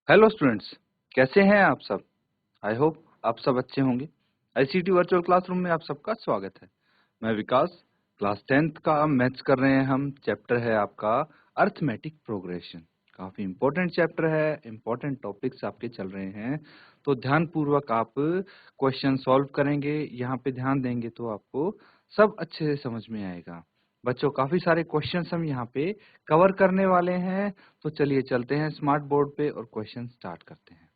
Hello students, कैसे हैं आप सब? आई होप आप सब अच्छे होंगे। आईसीटी वर्चुअल क्लासरूम में आप सबका स्वागत है। मैं विकास, क्लास 10th का मैथ्स कर रहे हैं हम। चैप्टर है आपका अर्थमेटिक प्रोग्रेशन। काफी इंपॉर्टेंट चैप्टर है, इंपॉर्टेंट टॉपिक्स आपके चल रहे हैं, तो ध्यान पूर्वक आप क्वेश्चन सॉल्व करेंगे। यहाँ पे ध्यान देंगे तो आपको सब अच्छे से समझ में आएगा। बच्चों, काफी सारे क्वेश्चंस हम यहाँ पे कवर करने वाले हैं, तो चलिए चलते हैं स्मार्ट बोर्ड पे और क्वेश्चन स्टार्ट करते हैं।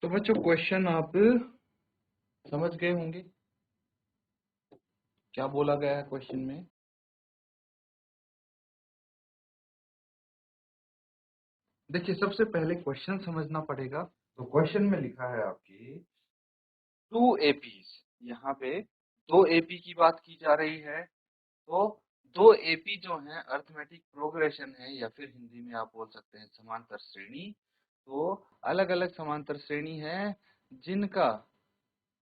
तो बच्चों, क्वेश्चन आप समझ गए होंगे क्या बोला गया है क्वेश्चन में। देखिए, सबसे पहले क्वेश्चन समझना पड़ेगा। तो क्वेश्चन में लिखा है आपकी 2 APs। यहाँ पे 2 AP की बात की जा रही है। तो 2 AP जो है अर्थमेटिक प्रोग्रेशन है, या फिर हिंदी में आप बोल सकते हैं समांतर श्रेणी। तो अलग अलग समांतर श्रेणी है जिनका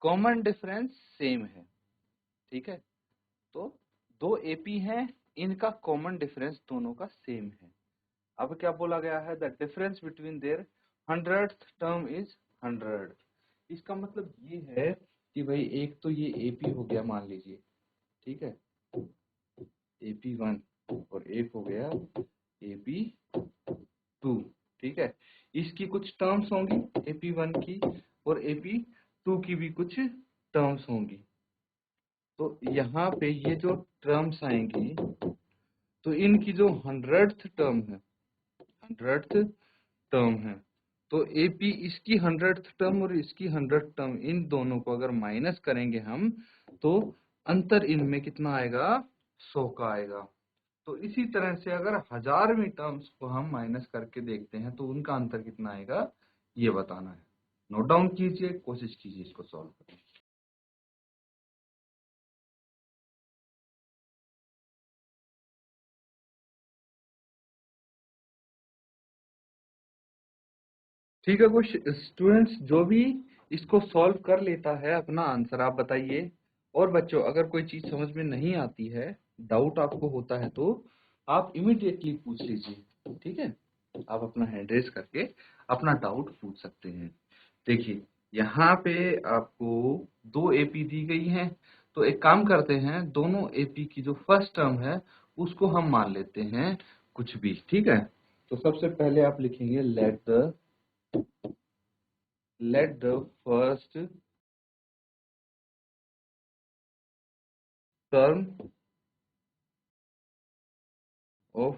कॉमन डिफरेंस सेम है। ठीक है, तो 2 AP हैं, इनका कॉमन डिफरेंस दोनों का सेम है। अब क्या बोला गया है? The difference between their 100th term is 100। इसका मतलब ये है कि भाई एक तो ये AP हो गया, मान लीजिए। ठीक है, AP1, और एक हो गया AP2। ठीक है, इसकी कुछ टर्म्स होंगी AP1 की, और AP2 की भी कुछ टर्म्स होंगी। तो यहाँ पे ये जो टर्म्स आएंगी, तो इनकी जो 100th टर्म है, 100th टर्म है, तो AP इसकी 100th टर्म और इसकी 100th टर्म, इन दोनों को अगर माइनस करेंगे हम, तो अंतर इनमें कितना आएगा? 100 का आएगा। तो इसी तरह से अगर 1000वीं टर्म्स को हम माइनस करके देखते हैं, तो उनका अंतर कितना आएगा, ये बताना है। नोट डाउन कीजिए, कोशिश कीजिए इसको सॉल्व करने की। ठीक है, कुछ स्टूडेंट्स जो भी इसको सॉल्व कर लेता है, अपना आंसर आप बताइए। और बच्चों, अगर कोई चीज समझ में नहीं आती है, डाउट आपको होता है, तो आप इमिडिएटली पूछ लीजिए। ठीक है, आप अपना हैंड रेज करके अपना डाउट पूछ सकते हैं। देखिए, यहाँ पे आपको 2 AP दी गई हैं। तो एक काम करते हैं, दोनों AP की जो फर्स्ट टर्म है उसको हम मान लेते हैं कुछ भी। ठीक है, तो सबसे पहले आप लिखेंगे let the first term of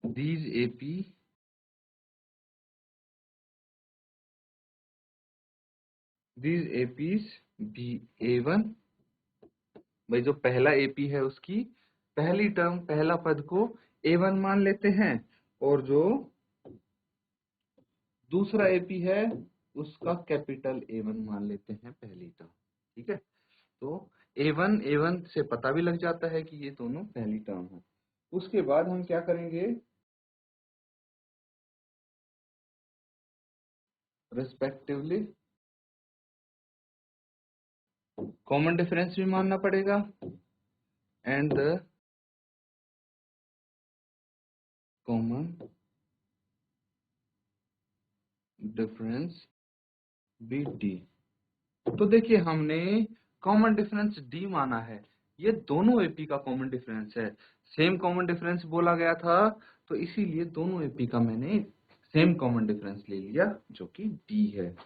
these AP these APs be A1, भाई जो पहला AP है उसकी पहली टर्म पहला पद को A1 मान लेते हैं और जो दूसरा AP है उसका कैपिटल A1 मान लेते हैं पहली टर्म। ठीक है, तो A1 से पता भी लग जाता है कि ये दोनों पहली टर्म है। उसके बाद हम क्या करेंगे, रिस्पेक्टिवली कॉमन डिफरेंस भी मानना पड़ेगा and the common difference be d. तो देखिए हमने कॉमन डिफरेंस डी माना है, ये दोनों एपी का कॉमन डिफरेंस है। सेम कॉमन डिफरेंस बोला गया था तो इसीलिए दोनों एपी का मैंने सेम कॉमन डिफरेंस ले लिया जो कि डी है।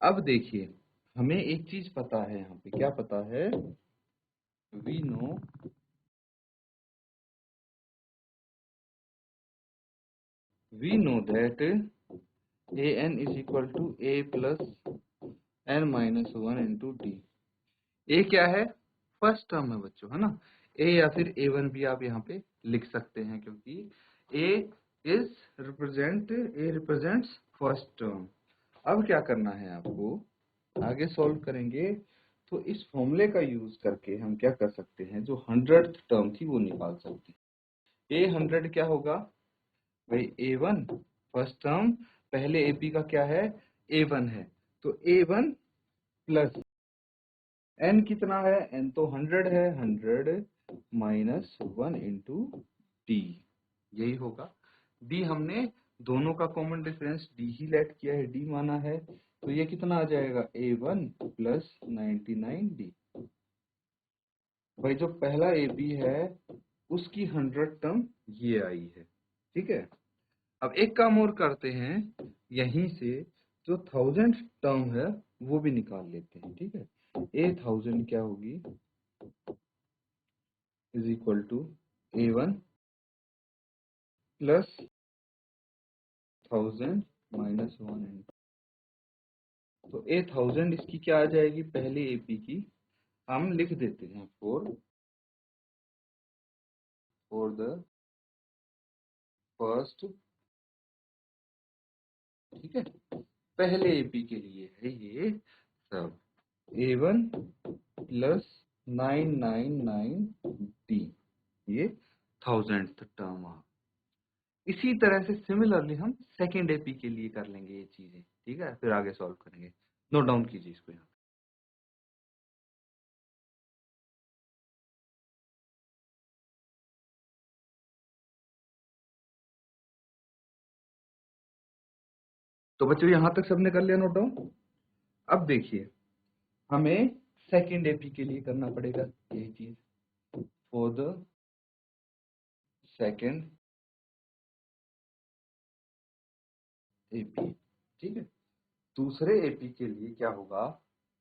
अब देखिए हमें एक चीज पता है, यहाँ पे क्या पता है, we know that A N is equal to A plus N minus one into D. A क्या है, फर्स्ट टर्म है बच्चों, है ना। ए या फिर A1 भी आप यहाँ पे लिख सकते हैं क्योंकि ए रिप्रेजेंट्स फर्स्ट टर्म। अब क्या करना है आपको, आगे सॉल्व करेंगे तो इस फॉर्मूले का यूज करके हम क्या कर सकते हैं, जो 100th टर्म थी वो निकाल सकते हैं। A100 क्या होगा भाई, A1 फर्स्ट टर्म पहले AP का क्या है, A1 है, तो A1 प्लस n कितना है, n तो 100 है, 100 माइनस 1 इंटू डी, यही होगा। d हमने दोनों का कॉमन डिफरेंस d ही लेट किया है, d माना है, तो ये कितना आ जाएगा, A1 प्लस 99d। भाई जो पहला AP है उसकी 100 टर्म ये आई है। ठीक है, अब एक काम और करते हैं, यहीं से जो 1000 टर्म है वो भी निकाल लेते हैं। ठीक है, A1000 क्या होगी, is equal to A1 plus 1000 minus 1, तो A1000 इसकी क्या आ जाएगी, पहले AP की हम लिख देते हैं फॉर द फर्स्ट। ठीक है, पहले AP के लिए है ये सब, A1 प्लस 999D, ये 1000th टर्म आ। इसी तरह से सिमिलरली हम सेकेंड AP के लिए कर लेंगे ये चीजें। ठीक है, फिर आगे सॉल्व करेंगे, नोट डाउन कीजिए इसको यहाँ। तो बच्चों यहाँ तक सबने कर लिया नोट डाउन। अब देखिए हमें सेकेंड AP के लिए करना पड़ेगा यही चीज, फॉर द सेकेंड AP। ठीक है, दूसरे AP के लिए क्या होगा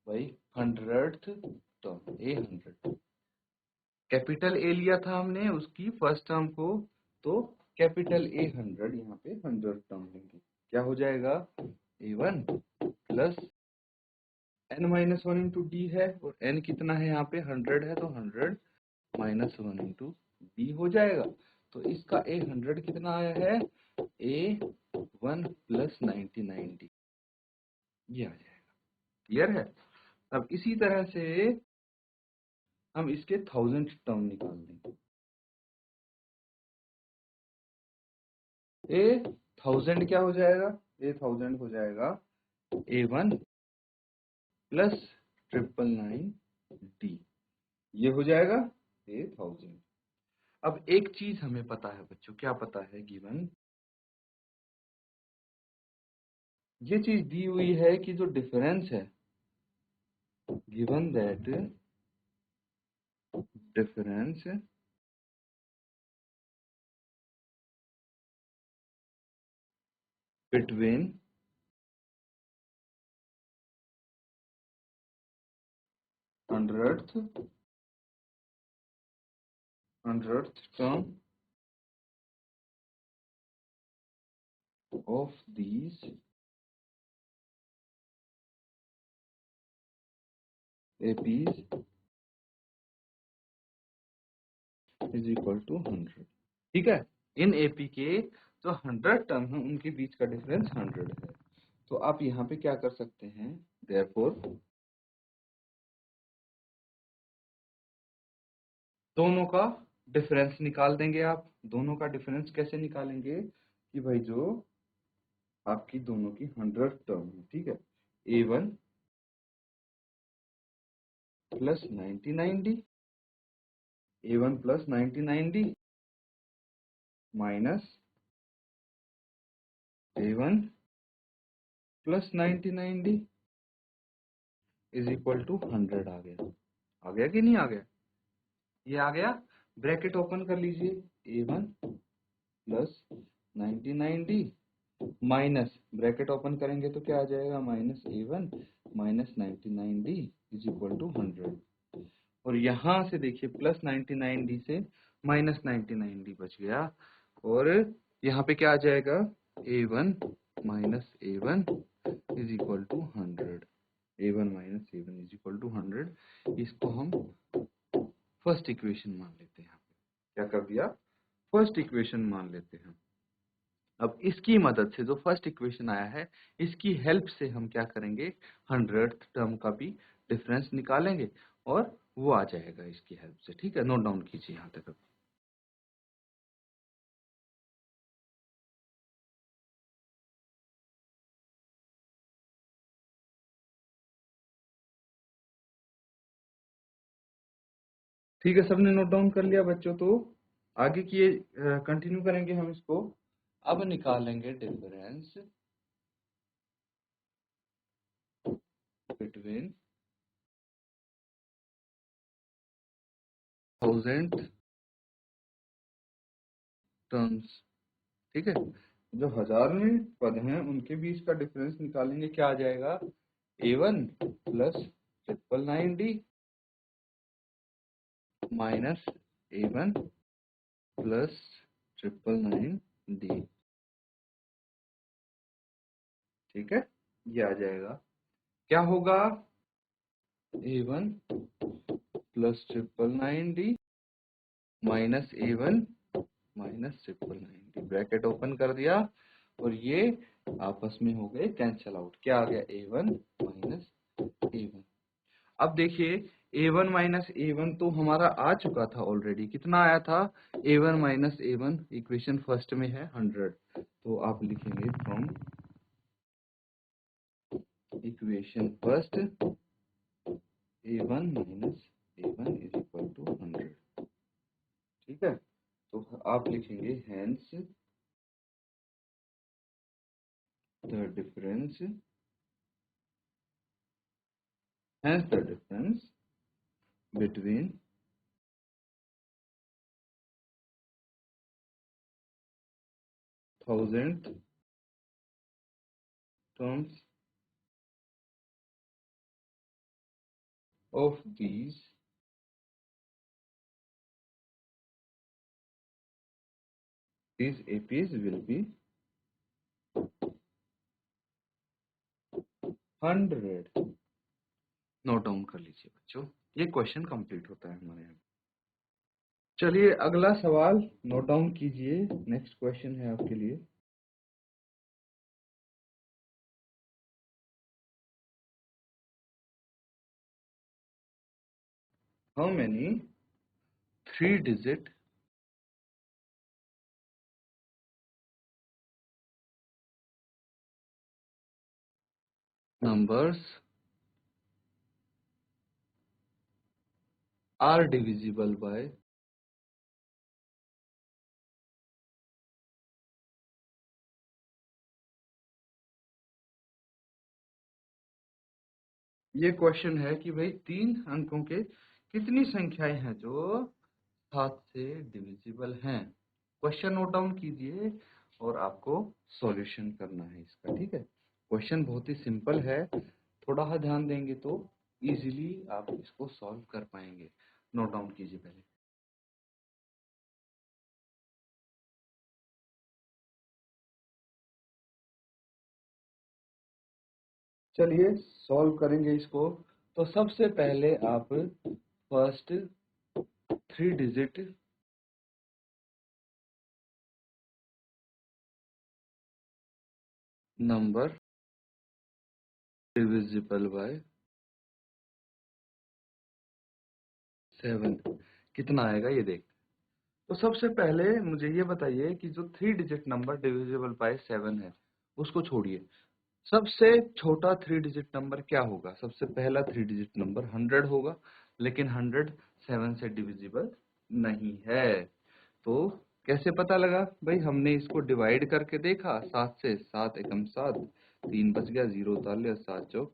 भाई, 100th term A100, capital A लिया था हमने उसकी फर्स्ट टर्म को, तो कैपिटल A100 यहाँ पे 100 टर्म लेंगे, क्या हो जाएगा, A1 plus n minus one into D है, और n कितना है यहाँ पे 100 है, तो 100 माइनस वन इंटू डी हो जाएगा। तो इसका A100 कितना आया है, A1 प्लस 99D, ये आ जाएगा। क्लियर है। अब इसी तरह से हम इसके 1000 टर्म निकाल देंगे। A1000 क्या हो जाएगा, A1000 हो जाएगा A1 प्लस 999D, ये हो जाएगा A1000। अब एक चीज हमें पता है बच्चों, क्या पता है, गिवन ये चीज दी हुई है कि जो डिफरेंस है, given that difference between hundred term of these APs is equal to 100। ठीक है, इन एपी के जो 100 टर्म है उनके बीच का डिफरेंस 100 है। तो आप यहाँ पे क्या कर सकते हैं, देयरफॉर दोनों का डिफरेंस निकाल देंगे। आप दोनों का डिफरेंस कैसे निकालेंगे कि भाई जो आपकी दोनों की 100 टर्म है, ठीक है, A1 plus 99D, A1 plus 99D minus A1 plus 99D is equal to 100 आ गया। आ गया कि नहीं आ गया? ये आ गया। ब्रैकेट ओपन कर लीजिए, A1 plus 99D minus bracket open करेंगे तो क्या आ जाएगा, minus A1 minus 99D is equal to 100। और यहाँ से देखिए प्लस 99D से माइनस 99D बच गया। और यहाँ पे क्या आ जाएगा, A1 minus A1 is equal to 100। A1 minus A1 is equal to 100। इसको हम फर्स्ट इक्वेशन मान लेते हैं। क्या कर दिया, फर्स्ट इक्वेशन मान लेते हैं। अब इसकी मदद से जो फर्स्ट इक्वेशन आया है, इसकी हेल्प से हम क्या करेंगे, 100th टर्म का भी डिफरेंस निकालेंगे और वो आ जाएगा इसकी हेल्प से। ठीक है, नोट डाउन कीजिए यहाँ तक। ठीक है, सबने नोट डाउन कर लिया बच्चों? तो आगे की कंटिन्यू करेंगे हम इसको। अब निकालेंगे डिफरेंस बिटवीन 1000 टर्म्स। ठीक है, जो 1000 में पद हैं उनके बीच का डिफरेंस निकालेंगे। क्या आ जाएगा, A1 plus 999D minus A1 plus 999D। ठीक है, ये आ जाएगा। क्या होगा, A1 plus 999D minus A1 minus 999D, bracket open कर दिया और ये आपस में हो गए कैंसल आउट। क्या आ गया, A1 माइनस A1। अब देखिए A1 माइनस A1 तो हमारा आ चुका था ऑलरेडी। कितना आया था, A1 minus A1, equation first में है 100। तो आप लिखेंगे from equation first A1 minus A1 is equal to 100। ठीक है, तो आप लिखेंगे hence the difference, hence the difference between 1000th terms of these APs will be 100। Note down कर लीजिए बच्चों, ये क्वेश्चन कंप्लीट होता है हमारे यहाँ। चलिए अगला सवाल नोट डाउन कीजिए। नेक्स्ट क्वेश्चन है आपके लिए, how many 3-digit numbers are divisible by ये क्वेश्चन है कि भाई 3 अंकों के कितनी संख्याएं हैं जो 7 से डिविजिबल हैं। क्वेश्चन नोट डाउन कीजिए और आपको सॉल्यूशन करना है इसका। ठीक है, क्वेश्चन बहुत ही सिंपल है, थोड़ा सा ध्यान देंगे तो इजीली आप इसको सॉल्व कर पाएंगे। नोट डाउन कीजिए पहले। चलिए सॉल्व करेंगे इसको। तो सबसे पहले आप first 3 digit number divisible by 7 कितना आएगा ये देख। तो सबसे पहले मुझे ये बताइए कि जो 3 डिजिट नंबर डिविजिबल बाय 7 है उसको छोड़िए, सबसे छोटा 3 डिजिट नंबर क्या होगा? सबसे पहला 3 डिजिट नंबर 100 होगा, लेकिन 100 7 से डिविजिबल नहीं है। तो कैसे पता लगा भाई? हमने इसको डिवाइड करके देखा 7 से, 7 एकम 7, 3 बच गया, 0 उतार लिया, 7 चौक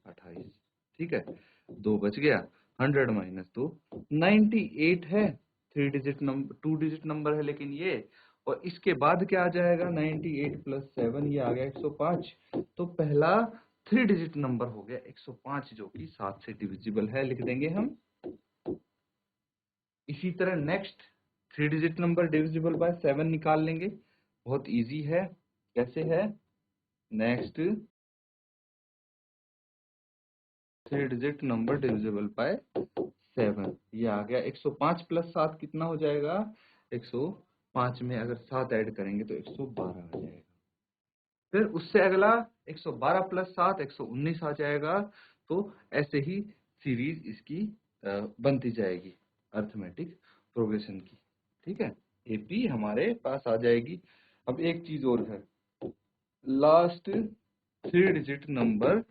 28, ठीक है। 2 बच गया, 100 माइनस 2 98 है। 3 डिजिट नंबर 2 डिजिट नंबर है लेकिन ये, और इसके बाद क्या आ जाएगा? 98 प्लस 7, ये आ गया 105। तो पहला 3 डिजिट नंबर हो गया 105, जो कि 7 से डिविजिबल है, लिख देंगे हम। इसी तरह next 3 digit number divisible by 7 निकाल लेंगे, बहुत इजी है। कैसे है? Next 3 digit number divisible by 7, ये आ गया 105 प्लस 7 कितना हो जाएगा? 105 में अगर 7 ऐड करेंगे तो 112 आ जाएगा। फिर उससे अगला 112 प्लस 7 119 आ जाएगा। तो ऐसे ही सीरीज इसकी बनती जाएगी अर्थमेटिक प्रोग्रेशन की, ठीक है। एपी हमारे पास आ जाएगी। अब एक चीज और है, last 3 digit number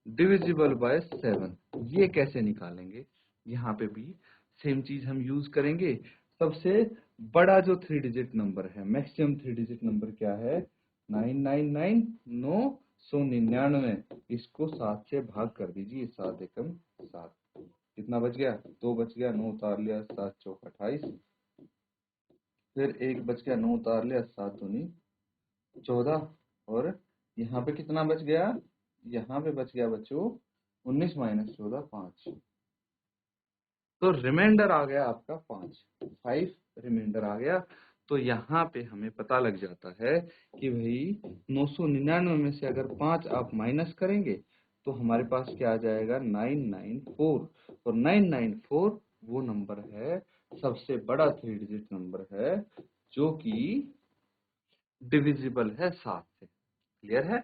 divisible by 7, ये कैसे निकालेंगे? यहाँ पे भी सेम चीज हम यूज करेंगे। सबसे बड़ा जो 3 डिजिट नंबर है, मैक्सिमम 3 डिजिट नंबर क्या है? 999, 999। इसको 7 से भाग कर दीजिए, 7 एकम 7, कितना बच गया? 2 बच गया, 9 उतार लिया, 7 चौक 28, फिर 1 बच गया, 9 उतार लिया, 7 दूनी 14, और यहाँ पे कितना बच गया? यहाँ पे बच गया बच्चों 19 माइनस 14 5। तो रिमाइंडर आ गया आपका 5 रिमाइंडर आ गया। तो यहाँ पे हमें पता लग जाता है कि भाई 999 में से अगर 5 आप माइनस करेंगे तो हमारे पास क्या आ जाएगा? 994। और 994 वो नंबर है, सबसे बड़ा 3 डिजिट नंबर है, जो कि डिविजिबल है 7 से। क्लियर है?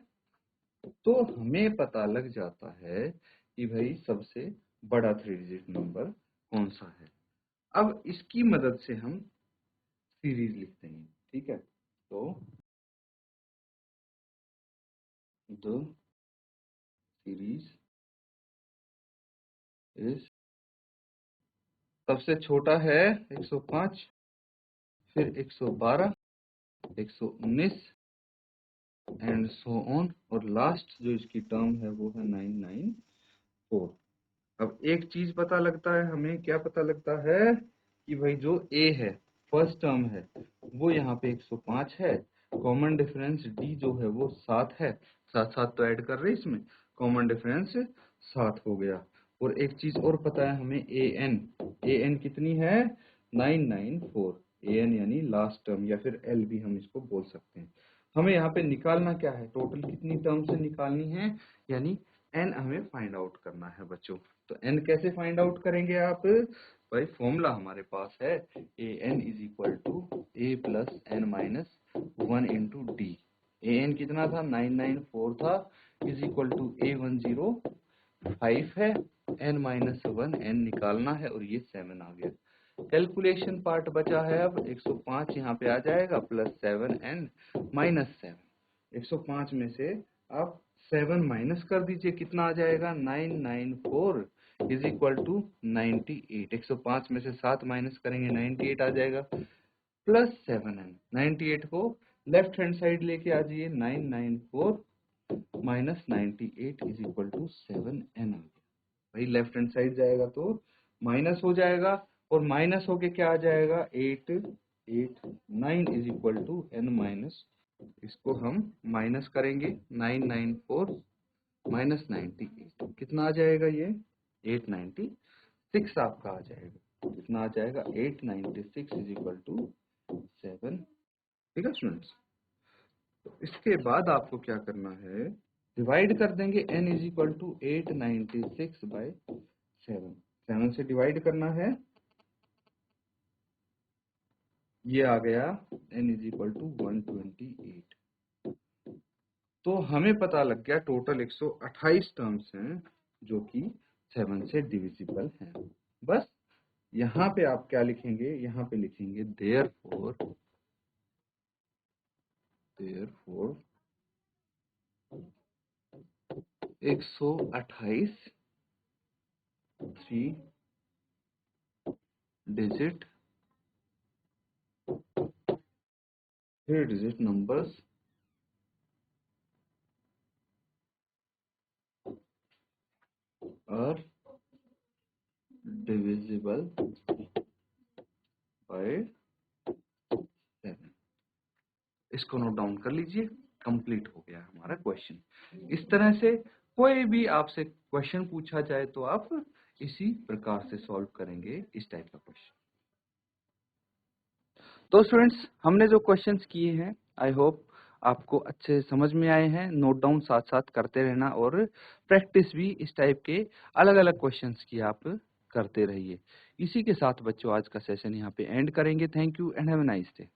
तो हमें पता लग जाता है कि भाई सबसे बड़ा 3 डिजिट नंबर कौन सा है। अब इसकी मदद से हम सीरीज लिखते हैं, ठीक है। तो द सीरीज इज, सबसे छोटा है 105, फिर 112, 119 एंड सो ऑन, और लास्ट जो इसकी टर्म है वो है 994। अब एक चीज पता लगता है हमें, क्या पता लगता है? कि भाई जो ए है, फर्स्ट टर्म है, वो यहाँ पे 105 है। कॉमन डिफरेंस डी जो है वो 7 है, साथ साथ तो ऐड कर रहे हैं इसमें, कॉमन डिफरेंस 7 हो गया। और एक चीज और पता है हमें, ए एन कितनी है? 994। ए एन यानी लास्ट टर्म, या फिर एल भी हम इसको बोल सकते हैं। हमें यहाँ पे निकालना क्या है? टोटल कितनी टर्म से निकालनी है, यानी एन हमें फाइंड आउट करना है बच्चों। तो एन कैसे फाइंड आउट करेंगे आप? भाई फॉर्मूला हमारे पास है, A N is equal to A plus N minus 1 into D. A N कितना था? 994 था, इज इक्वल टू A105 है, एन माइनस 1 एन निकालना है, और ये 7 आ गया। कैलकुलेशन पार्ट बचा है अब, 105 यहाँ पे आ जाएगा, प्लस 7 एन माइनस 7। 105 में से आप 7 माइनस कर दीजिए, कितना आ जाएगा? 994 इज इक्वल टू 98। 105 में से 7 माइनस करेंगे, 98 आ जाएगा, प्लस 7n। 98 को लेफ्ट हैंड साइड लेके आ जाइए, 994 minus 98 is equal to 7n आ गया। भाई लेफ्ट हैंड साइड जाएगा तो माइनस हो जाएगा, और माइनस होके क्या आ जाएगा? 889 is equal to n minus, इसको हम माइनस करेंगे, 994 माइनस 98 कितना आ जाएगा? ये 896 आपका आ जाएगा। कितना आ जाएगा? 896 इज इक्वल टू 7। ठीक है स्टूडेंट्स, तो इसके बाद आपको क्या करना है? डिवाइड कर देंगे n इज इक्वल टू 896/7। 7 से डिवाइड करना है, ये आ गया n इज इक्वल टू 128। तो हमें पता लग गया टोटल 128 टर्म्स हैं जो कि 7 से डिविजिबल हैं। बस यहाँ पे आप क्या लिखेंगे, यहाँ पे लिखेंगे therefore 128 3 digit numbers are divisible by 7। इसको नोट डाउन कर लीजिए, कंप्लीट हो गया हमारा क्वेश्चन। इस तरह से कोई भी आपसे क्वेश्चन पूछा जाए तो आप इसी प्रकार से सॉल्व करेंगे इस टाइप का क्वेश्चन। तो स्टूडेंट्स, हमने जो क्वेश्चंस किए हैं आई होप आपको अच्छे समझ में आए हैं। नोट डाउन साथ साथ करते रहना और प्रैक्टिस भी इस टाइप के अलग अलग क्वेश्चंस की आप करते रहिए। इसी के साथ बच्चों आज का सेशन यहाँ पे एंड करेंगे। Thank you and have a nice day.